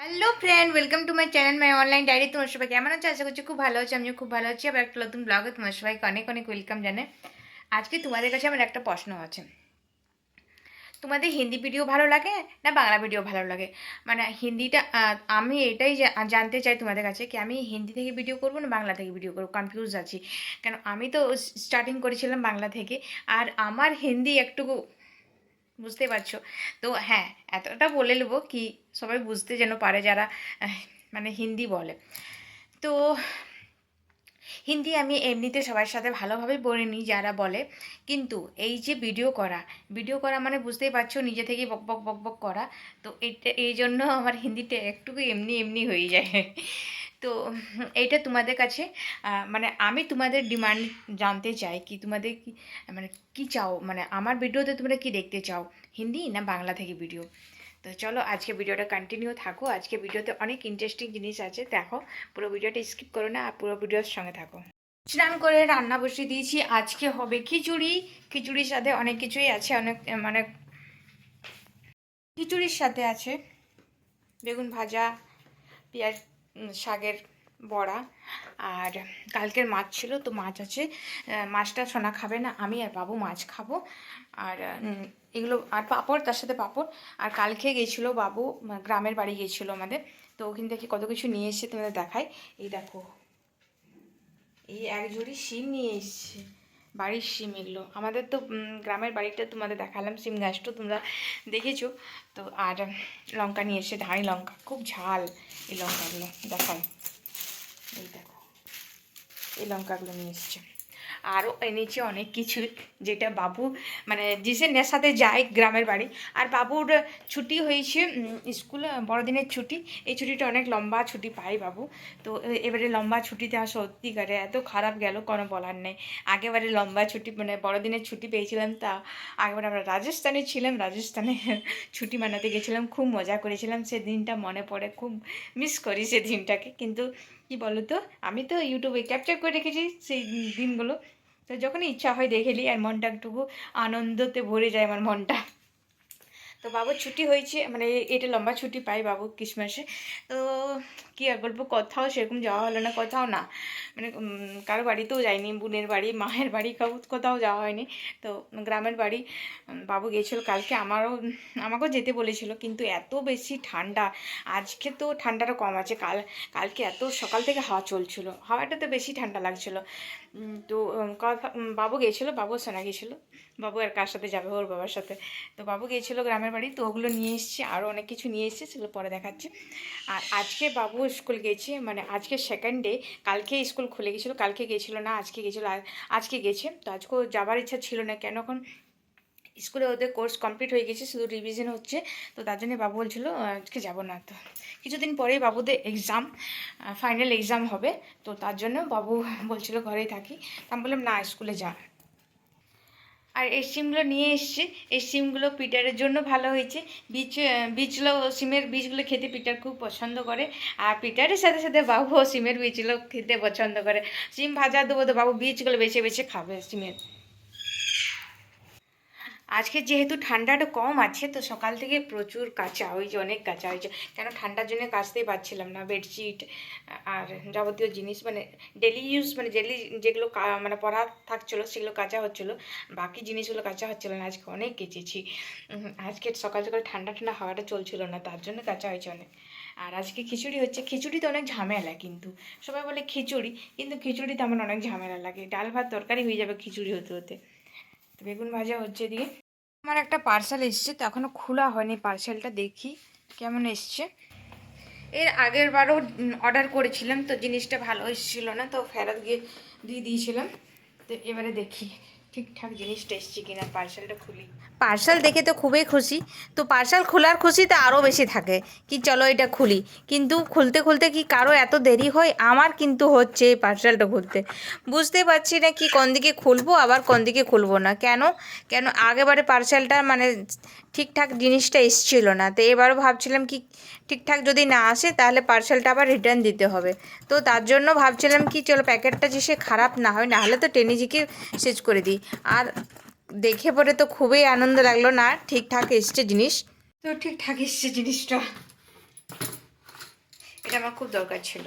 Hello friend, welcome to my channel my online diary. তোমার সবাই কেমন আছে? আশা করছি খুব ভালো আছে। আমিও খুব ভালো আছি। আবার একটা নতুন ব্লগে তোমার সবাইকে অনেক অনেক ওয়েলকাম জানাই। আজকে তোমাদের কাছে আমার একটা প্রশ্ন আছে। তোমাদের হিন্দি ভিডিও ভালো লাগে না বাংলা ভিডিও ভালো লাগে? মানে হিন্দিটা আমি এটাই জানতে চাই তোমাদের কাছে কি আমি হিন্দি থেকে ভিডিও করবো না বাংলা থেকে ভিডিও করবো। কনফিউজ আছি, কেন আমি তো স্টার্টিং করেছিলাম বাংলা থেকে, আর আমার হিন্দি একটু বুঝতে পারছো। তো হ্যাঁ, এতটা বলে নেবো কি সবাই বুঝতে যেন পারে যারা আহ, মানে হিন্দি বলে। তো হিন্দি আমি এমনিতে সবার সাথে ভালোভাবে বলে নিই যারা বলে, কিন্তু এই যে ভিডিও করা মানে বুঝতেই পারছো নিজে থেকেই বক বক বক বক করা। তো এটা এই জন্য আমার হিন্দিটা একটু এমনি এমনি হয়ে যায়। তো এইটা তোমাদের কাছে মানে আমি তোমাদের ডিমান্ড জানতে চাই কি তোমাদের কি মানে কি চাও, মানে আমার ভিডিওতে তোমরা কি দেখতে চাও, হিন্দি না বাংলা থেকে ভিডিও? তো চলো আজকে ভিডিওটা কন্টিনিউ থাকো। আজকে ভিডিওতে অনেক ইন্টারেস্টিং জিনিস আছে, দেখো পুরো ভিডিওটা স্কিপ করো না আর পুরো ভিডিওর সঙ্গে থাকো। স্নান করে রান্না বসিয়ে দিয়েছি। আজকে হবে খিচুড়ি। খিচুড়ির সাথে অনেক কিছুই আছে, অনেক মানে খিচুড়ির সাথে আছে বেগুন ভাজা, পেঁয়াজ, শাকের বড়া, আর কালকের মাছ ছিল তো মাছ আছে। মাছটা সোনা খাবে না, আমি আর বাবু মাছ খাবো। আর এগুলো আর পাঁপড়, তার সাথে পাঁপড়। আর কালকে গেছিলো বাবু গ্রামের বাড়ি গেছিলো আমাদের, তো ওখান থেকে কত কিছু নিয়ে এসছে তোমাদের দেখাই। এই দেখো, এই এক ঝুড়ি শিম নিয়ে এসছে, বাড়ির শিম এগুলো। আমাদের তো গ্রামের বাড়িটা তোমাদের দেখালাম, শিম গাছটা তোমরা দেখেছো। তো আর লঙ্কা নিয়ে এসে, ধানি লঙ্কা, খুব ঝাল এই লঙ্কাগুলো দেখায়। এই দেখো, এই লঙ্কাগুলো নিয়ে এসছে। আরও এনেছে অনেক কিছু, যেটা বাবু মানে জিসের সাথে যায় গ্রামের বাড়ি। আর বাবুর ছুটি হয়েছে, স্কুল বড়দিনের ছুটি। এই ছুটিটা অনেক লম্বা ছুটি পাই বাবু। তো এবারে লম্বা ছুটিতে আর সত্যিকারে এত খারাপ গেল কোনো বলার নেই। আগেবারে লম্বা ছুটি মানে বড়দিনের ছুটি পেয়েছিলাম, তা আগেবারে আমরা রাজস্থানে ছিলাম, রাজস্থানে ছুটি মানাতে গেছিলাম, খুব মজা করেছিলাম। সে দিনটা মনে পড়ে, খুব মিস করি সে দিনটাকে। কিন্তু কি বলো তো, আমি তো ইউটিউবে ক্যাপচার করে রেখেছি সেই দিনগুলো। তো যখনই ইচ্ছা হয় দেখে নিই, আর মনটা একটুকু আনন্দতে ভরে যায় আমার মনটা। তো বাবুর ছুটি হয়েছে, মানে এটা লম্বা ছুটি পাই বাবু ক্রিসমাসে। তো কী আর বলবো, কোথাও সেরকম যাওয়া হলো না, কোথাও না, মানে কারো বাড়িতেও যাইনি, বোনের বাড়ি, মায়ের বাড়ি, কোথাও যাওয়া হয়নি। তো গ্রামের বাড়ি বাবু গিয়েছিলো কালকে, আমাকেও যেতে বলেছিল, কিন্তু এত বেশি ঠান্ডা। আজকে তো ঠান্ডাটা কম আছে, কালকে এত সকাল থেকে হাওয়া চলছিল, হাওয়াটা তো বেশি ঠান্ডা লাগছিলো। তো বাবু গিয়েছিলো, বাবু সোনা গিয়েছিলো। বাবু আর কার সাথে যাবে, ওর বাবার সাথে। তো বাবু গিয়েছিলো গ্রামের বাড়ি, তো ওগুলো নিয়ে এসেছি, আরও অনেক কিছু নিয়ে এসেছি, সেগুলো পরে দেখাচ্ছি। আর আজকে বাবু স্কুল গেছে, মানে আজকে সেকেন্ড ডে। কালকে স্কুল খুলে গেছিলো, কালকে গেছিলো না, আজকে গেছিলো। আর আজকে গেছে, তো আজকেও যাবার ইচ্ছা ছিল না, কেন এখন স্কুলে ওদের কোর্স কমপ্লিট হয়ে গেছে, শুধু রিভিশন হচ্ছে। তো তার জন্য বাবু বলছিল আজকে যাবো না। তো কিছুদিন পরেই বাবুদের এক্সাম, ফাইনাল এক্সাম হবে। তো তার জন্য বাবু বলছিল ঘরেই থাকি। আমি বললাম না, স্কুলে যা। আর এই সিমগুলো নিয়ে এসছে, এই সিমগুলো পিটারের জন্য ভালো হয়েছে। বীজগুলো, সিমের বীজগুলো খেতে পিটার খুব পছন্দ করে। আর পিটারের সাথে সাথে বাবুও সিমের বীজগুলো খেতে পছন্দ করে। সিম ভাজা দেবো তো বাবু বীজগুলো বেছে বেছে খাবে সিমের। আজকে যেহেতু ঠান্ডাটা কম আছে, তো সকাল থেকে প্রচুর কাচা হয়েছে, অনেক কাচা হয়েছে। কেন ঠান্ডার জন্য কাচতেই পারছিলাম না, বেডশিট আর যাবতীয় জিনিস, মানে ডেলি ইউজ, মানে ডেলি যেগুলো মানে পরা থাকছিলো সেগুলো কাচা হচ্ছিলো, বাকি জিনিসগুলো কাচা হচ্ছিলো না। আজকে অনেক কেচেছি। আজকে সকাল সকাল ঠান্ডা ঠান্ডা হাওয়াটা চলছিল না, তার জন্য কাচা হয়েছে অনেক। আর আজকে খিচুড়ি হচ্ছে, খিচুড়িতে অনেক ঝামেলা, কিন্তু সবাই বলে খিচুড়ি, কিন্তু খিচুড়িতে আমার অনেক ঝামেলা লাগে। ডাল ভাত তরকারি হয়ে যাবে খিচুড়ি হতে হতে। তো বেগুন ভাজা হচ্ছে দিয়ে। আমার একটা পার্সেল এসছে, তো এখনও খোলা হয়নি, পার্সেলটা দেখি কেমন এসছে। এর আগের বারও অর্ডার করেছিলাম, তো জিনিসটা ভালো এসেছিল না, তো ফেরত গিয়ে দিয়ে দিয়েছিলাম। তো এবারে দেখি ঠিকঠাক জিনিসটা এসছে কিনা, পার্সেলটা খুলি। পার্সেল দেখে তো খুবই খুশি। তো পার্সেল খোলার খুশিতে আরও বেশি থাকে কি চলো এটা খুলি, কিন্তু খুলতে খুলতে কি কারো এত দেরি হয়, আমার কিন্তু হচ্ছে এই পার্সেলটা খুলতে। বুঝতে পারছি না কি কোন দিকে খুলবো আবার কোন দিকে খুলবো না। কেন কেন আগেবারে পার্সেলটা মানে ঠিকঠাক জিনিসটা এসছিল না, তো এবারও ভাবছিলাম কি ঠিকঠাক যদি না আসে তাহলে পার্সেলটা আবার রিটার্ন দিতে হবে। তো তার জন্য ভাবছিলাম কি চলো প্যাকেটটা যে সে খারাপ না হয়, নাহলে তো টেনিজিকে শেষ করে দিই। আর দেখে পরে তো খুবই আনন্দ লাগলো, না ঠিকঠাক এসছে জিনিস, তো ঠিকঠাক এসছে জিনিসটা। এটা আমার খুব দরকার ছিল,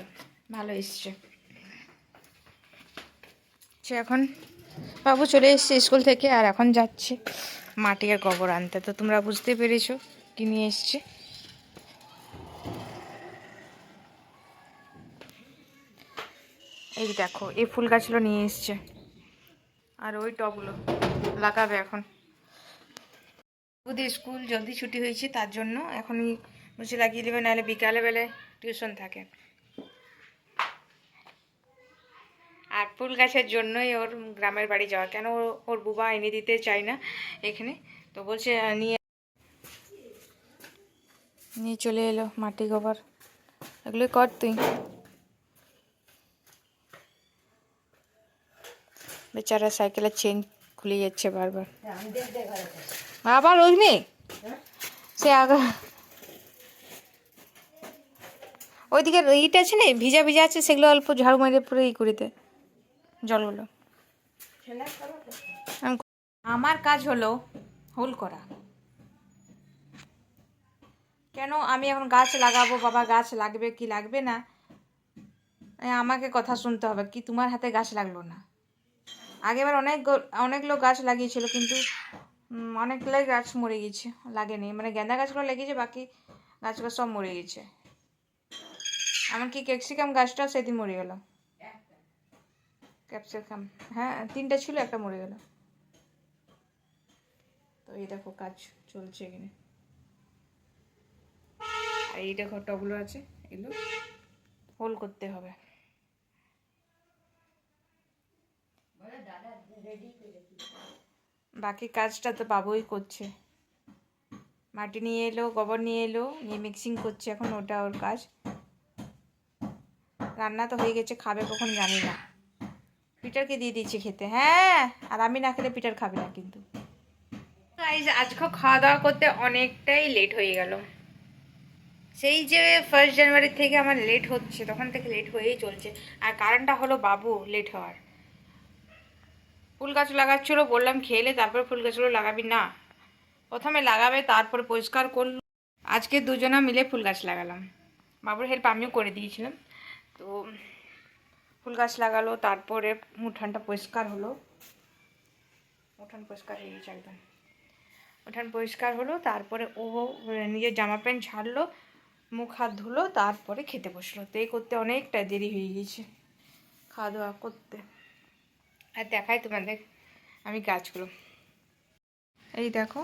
ভালো এসছে। সে এখন বাবু চলে এসছে স্কুল থেকে, আর এখন যাচ্ছে মাটি আর গোবর আনতে। তো তোমরা বুঝতে পেরেছো কি নিয়ে এসছে। এই দেখো এই ফুল গাছগুলো নিয়ে এসছে, আর ওই টবগুলো লাগাবে এখন। ওদের স্কুল জলদি ছুটি হয়েছে, তার জন্য এখনই বসে লাগিয়ে দেবে, নাহলে বিকালে বেলায় টিউশন থাকে। আর ফুল গাছের জন্যই ওর গ্রামের বাড়ি যাওয়া, কেন ওর বুবা এনে দিতে চায় না এখানে, তো বলছে নিয়ে নিয়ে চলে এলো মাটি গোবর। এগুলোই কর তুই। বেচারা সাইকেলের চেন খুলে যাচ্ছে বারবার, আবার ওইখানে সে আগা ওইদিকে ইট আছে না, ভিজা ভিজা আছে, সেগুলো অল্প ঝাড়ু মারিয়ে পুরো ই করিতে জলগুলো। আমার কাজ হলো হোল করা। কেন আমি এখন গাছ লাগাবো, বাবা গাছ লাগবে কি লাগবে না, আমাকে কথা শুনতে হবে কি তোমার হাতে গাছ লাগলো না। আগেবার অনেক লোক গাছ লাগিয়েছিল, কিন্তু অনেকগুলোই গাছ মরে গেছে, লাগেনি। মানে গেঁদা গাছগুলো লেগেছে, বাকি গাছগুলো সব মরে গেছে। এমনকি ক্যাপসিকাম গাছটাও সেদিন মরে গেল। ক্যাপসিকাম, হ্যাঁ 3টা ছিল, একটা মরে গেল। তো এই দেখো কাজ চলছে এখানে। আর এই দেখো টবগুলো আছে, এগুলো হোল করতে হবে। বাকি কাজটা তো বাবুই করছে। মাটি নিয়ে এলো, গোবর নিয়ে এলো, নিয়ে মিক্সিং করছে এখন, ওটা ওর কাজ। রান্না তো হয়ে গেছে, খাবে কখন জানি না। পিটারকে দিয়ে দিচ্ছি খেতে, হ্যাঁ, আর আমি না খেলে পিটার খাবে না কিন্তু। আজকে খাওয়া দাওয়া করতে অনেকটাই লেট হয়ে গেল। সেই যে 1 জানুয়ারি থেকে আমার লেট হচ্ছে, তখন থেকে লেট হয়েই চলছে। আর কারণটা হলো বাবু লেট হওয়ার। ফুল গাছ লাগাচ্ছিলো, বললাম খেলে তারপরে ফুল গাছগুলো লাগাবি না, প্রথমে লাগাবে তারপরে পরিষ্কার করলো। আজকে দুজনা মিলে ফুল গাছ লাগালাম, বাবুর হেল্প আমিও করে দিয়েছিলাম। তো ফুল গাছ লাগালো, তারপরে উঠানটা পরিষ্কার হলো। উঠান পরিষ্কার হয়ে গেছে একদম। উঠান পরিষ্কার হলো, তারপরে ও নিজের জামা প্যান্ট ঝাড়লো, মুখ হাত ধুলো, তারপরে খেতে বসলো। তো এই করতে অনেকটা দেরি হয়ে গেছে খাওয়া দাওয়া করতে। আর দেখাই তোমাদের আমি গাছগুলো। এই দেখো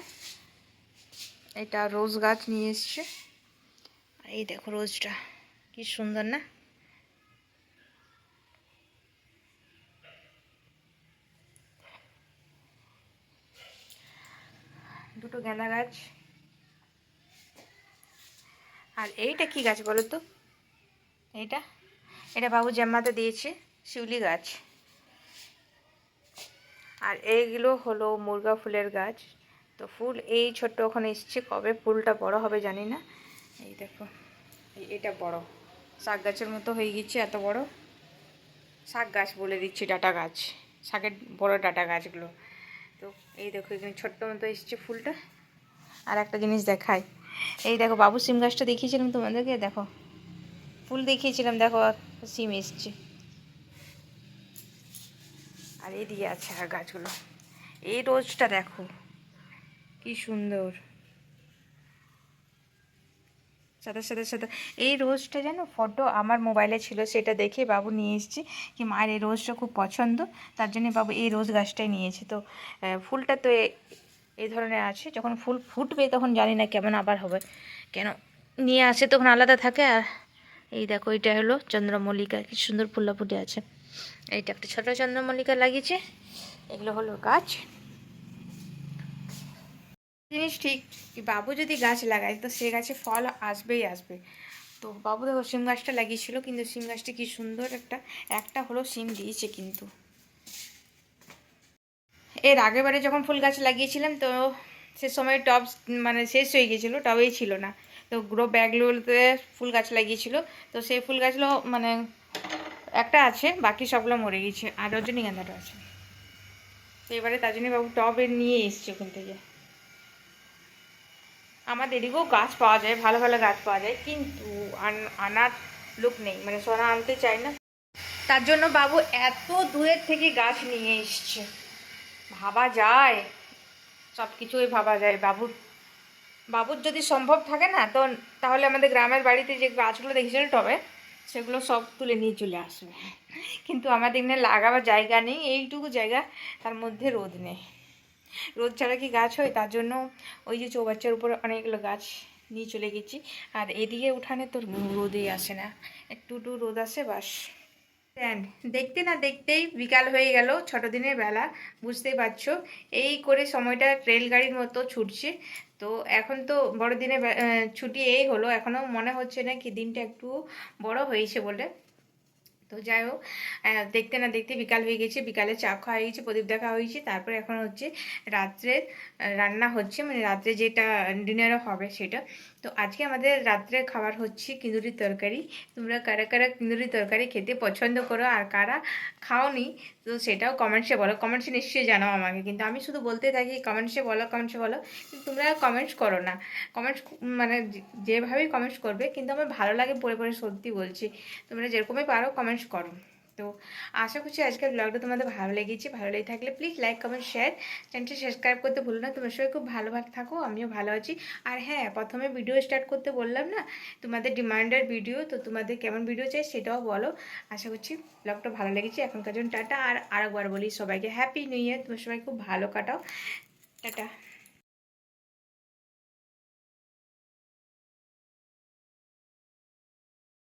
এটা রোজ গাছ নিয়ে এসছে। এই দেখো রোজটা কি সুন্দর না। দুটো গাঁদা গাছ। আর এইটা কি গাছ বলো তো? এটা এটা বাবু জাম্মাতে দিয়েছে, শিউলি গাছ। আর এইগুলো হলো মুর্গা ফুলের গাছ। তো ফুল এই ছোট্ট ওখানে এসছে, কবে ফুলটা বড় হবে জানি না। এই দেখো এটা বড় শাক গাছের মতো হয়ে গেছে, এত বড় শাক গাছ বলে দিচ্ছি, ডাটা গাছ, শাকের বড় ডাটা গাছগুলো। তো এই দেখো এখানে ছোট্ট মতো এসছে ফুলটা। আর একটা জিনিস দেখাই, এই দেখো বাবু সিম গাছটা দেখিয়েছিলাম তোমাদেরকে, দেখো ফুল দেখিয়েছিলাম, দেখো সিম এসছে। আর এইদিকে আছে আর গাছগুলো। এই রোজটা দেখো কি সুন্দর, সাথে সাথে সাথে। এই রোজটা যেন ফটো আমার মোবাইলে ছিল, সেটা দেখে বাবু নিয়ে এসেছি, কি মায়ের এই রোজটা খুব পছন্দ, তার জন্য বাবু এই রোজ গাছটাই নিয়েছে। তো ফুলটা তো এই ধরনের আছে, যখন ফুল ফুটবে তখন জানি না কেমন আবার হবে, কেন নিয়ে আসে তখন আলাদা থাকে। আর এই দেখো এটা হলো চন্দ্রমল্লিকা, কি সুন্দর ফুলটা ফুটে আছে। এইটা একটা ছোটো চন্দ্রমল্লিকা লাগিয়েছে। এগুলো হলো গাছ। জিনিস ঠিক, কি বাবু যদি গাছ লাগায় তো সে গাছে ফল আসবেই আসবে। তো বাবু দেখো সিম গাছটা লাগিয়েছিল, কিন্তু সিম গাছটা কি সুন্দর একটা হলো সিম দিয়েছে। কিন্তু এর আগেবারে যখন ফুল গাছ লাগিয়েছিলাম, তো সে সময় টব মানে শেষ হয়ে গেছিলো, টবেই ছিল না। তো গ্রো ব্যাগগুলোতে ফুল গাছ লাগিয়েছিল, তো সেই ফুল গাছগুলো মানে একটা আছে, বাকি সবগুলো মরে গেছে। আর রজনীগন্ধাটা আছে। তো এবারে তার জন্য বাবু টবে নিয়ে এসছে ওখান থেকে। আমাদের এদিকেও গাছ পাওয়া যায়, ভালো ভালো গাছ পাওয়া যায়, কিন্তু আনার লোক নেই, মানে সোনা আনতে চায় না। তার জন্য বাবু এত দূরের থেকে গাছ নিয়ে এসছে। ভাবা যায়, সব কিছুই ভাবা যায়। বাবুর যদি সম্ভব থাকে না, তো তাহলে আমাদের গ্রামের বাড়িতে যে গাছগুলো দেখেছিল টবে, সেগুলো সব তুলে নিয়ে চলে আসবে। কিন্তু আমাদের এখানে লাগাবার জায়গা নেই, এইটুকু জায়গা, তার মধ্যে রোদ নেই। রোদ ছাড়া কি গাছ হয়? তার জন্য ওই যে চৌবাচ্চার উপর অনেকগুলো গাছ নিয়ে চলে গেছি। আর এদিকে উঠানে তো রোদেই আসে না, একটু রোদ আসে বাস। স্ট্যান্ড দেখতে না দেখতেই বিকাল হয়ে গেল, ছোট দিনের বেলা, বুঝতেই পারছো। এই করে সময়টা রেলগাড়ির মতো ছুটছে। তো এখন তো বড়দিনের ছুটি এই হলো, এখনও মনে হচ্ছে না কি দিনটা একটু বড় হয়েছে বলে। তো যাই হোক, দেখতে না দেখতে বিকাল হয়ে গেছে, বিকালে চা খাওয়া হয়ে গেছে, প্রদীপ দেখা হয়েছে। তারপরে এখন হচ্ছে রাত্রে রান্না হচ্ছে, মানে রাত্রে যেটা ডিনারও হবে সেটা। তো আজকে আমাদের রাত্রে খাবার হচ্ছে কিন্দুরির তরকারি। তোমরা কারা কারা কিন্দুরির তরকারি খেতে পছন্দ করো আর কারা খাওনি, তো সেটাও কমেন্টসে বলো। কমেন্টসে নিশ্চয়ই জানাও আমাকে, কিন্তু আমি শুধু বলতে থাকি কমেন্টসে বলো কমেন্টসে বলো, কিন্তু তোমরা কমেন্টস করো না। কমেন্টস মানে যেভাবেই কমেন্টস করবে, কিন্তু আমার ভালো লাগে পড়ে পড়ে, সত্যি বলছি। তোমরা যেরকমই পারো কমেন্টস করো। তো আশা করছি আজকের ব্লগটা তোমাদের ভালো লেগেছে। ভালো লেগে থাকলে প্লিজ লাইক কমেন্ট শেয়ার, চ্যানেলটি সাবস্ক্রাইব করতে ভুলো না। তোমার সবাই খুব ভালো থাকো, আমিও ভালো আছি। আর হ্যাঁ, প্রথমে ভিডিও স্টার্ট করতে বললাম না, তোমাদের ডিমান্ডের ভিডিও, তো তোমাদের কেমন ভিডিও চাই সেটাও বলো। আশা করছি ব্লগটা ভালো লেগেছে। এখনকার জন্য টাটা। আর আরেকবার বলি সবাইকে হ্যাপি নিউ ইয়ার, তোমার সবাই খুব ভালো কাটাও। টাটা।